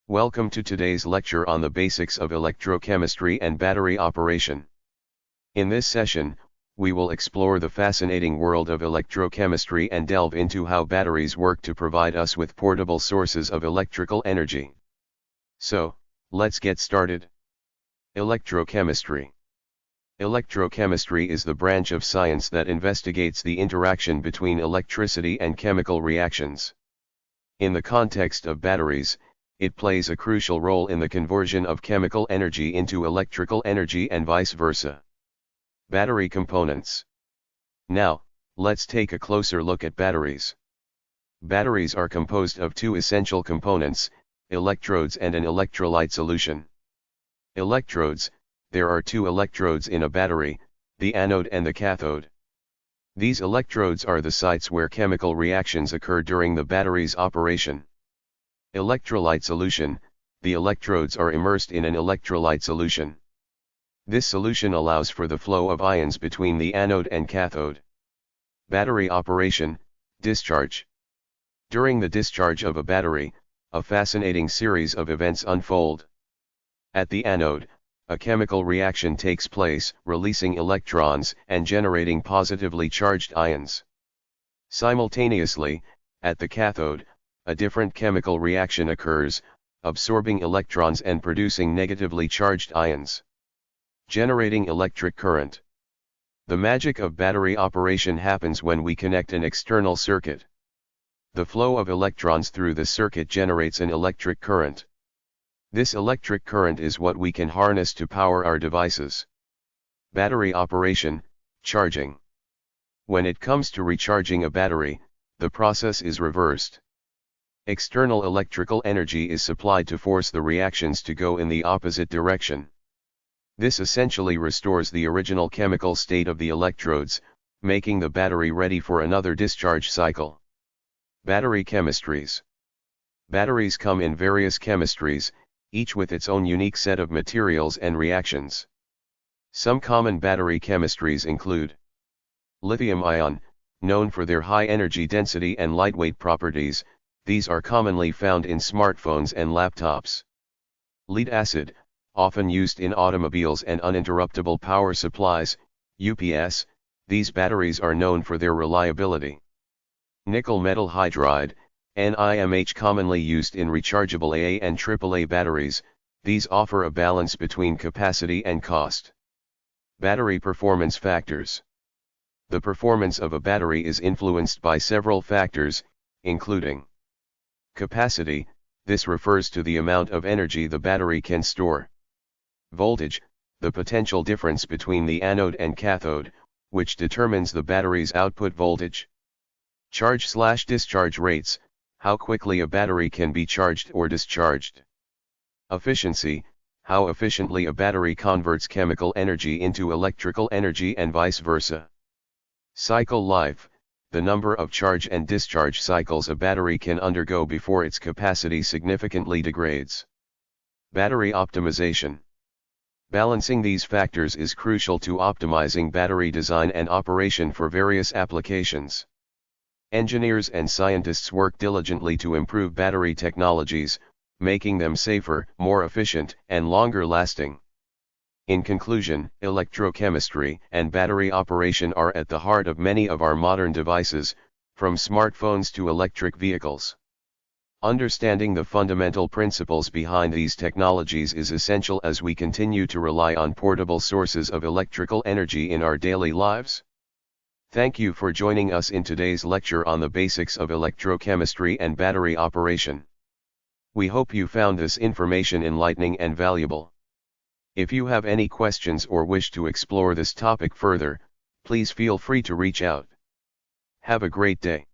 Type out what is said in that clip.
Welcome to today's lecture on the basics of electrochemistry and battery operation. In this session, we will explore the fascinating world of electrochemistry and delve into how batteries work to provide us with portable sources of electrical energy. So, let's get started. Electrochemistry. Electrochemistry is the branch of science that investigates the interaction between electricity and chemical reactions. In the context of batteries, it plays a crucial role in the conversion of chemical energy into electrical energy and vice versa. Battery components. Now, let's take a closer look at batteries. Batteries are composed of two essential components, electrodes and an electrolyte solution. Electrodes. There are two electrodes in a battery, the anode and the cathode. These electrodes are the sites where chemical reactions occur during the battery's operation. Electrolyte solution. The electrodes are immersed in an electrolyte solution. This solution allows for the flow of ions between the anode and cathode. Battery operation, discharge. During the discharge of a battery, a fascinating series of events unfold. At the anode, a chemical reaction takes place, releasing electrons and generating positively charged ions. Simultaneously, at the cathode, a different chemical reaction occurs, absorbing electrons and producing negatively charged ions, generating electric current. The magic of battery operation happens when we connect an external circuit. The flow of electrons through the circuit generates an electric current. This electric current is what we can harness to power our devices. Battery operation, charging. When it comes to recharging a battery, the process is reversed. External electrical energy is supplied to force the reactions to go in the opposite direction. This essentially restores the original chemical state of the electrodes, making the battery ready for another discharge cycle. Battery chemistries. Batteries come in various chemistries, each with its own unique set of materials and reactions. Some common battery chemistries include lithium ion, known for their high energy density and lightweight properties. These are commonly found in smartphones and laptops. Lead acid, often used in automobiles and uninterruptible power supplies, UPS, these batteries are known for their reliability. Nickel metal hydride, NiMH, commonly used in rechargeable AA and AAA batteries, these offer a balance between capacity and cost. Battery performance factors. The performance of a battery is influenced by several factors, including capacity. This refers to the amount of energy the battery can store. Voltage, the potential difference between the anode and cathode, which determines the battery's output voltage. Charge/discharge rates, how quickly a battery can be charged or discharged. Efficiency, how efficiently a battery converts chemical energy into electrical energy and vice versa. Cycle life, the number of charge and discharge cycles a battery can undergo before its capacity significantly degrades. Battery optimization. Balancing these factors is crucial to optimizing battery design and operation for various applications. Engineers and scientists work diligently to improve battery technologies, making them safer, more efficient, and longer lasting. In conclusion, electrochemistry and battery operation are at the heart of many of our modern devices, from smartphones to electric vehicles. Understanding the fundamental principles behind these technologies is essential as we continue to rely on portable sources of electrical energy in our daily lives. Thank you for joining us in today's lecture on the basics of electrochemistry and battery operation. We hope you found this information enlightening and valuable. If you have any questions or wish to explore this topic further, please feel free to reach out. Have a great day.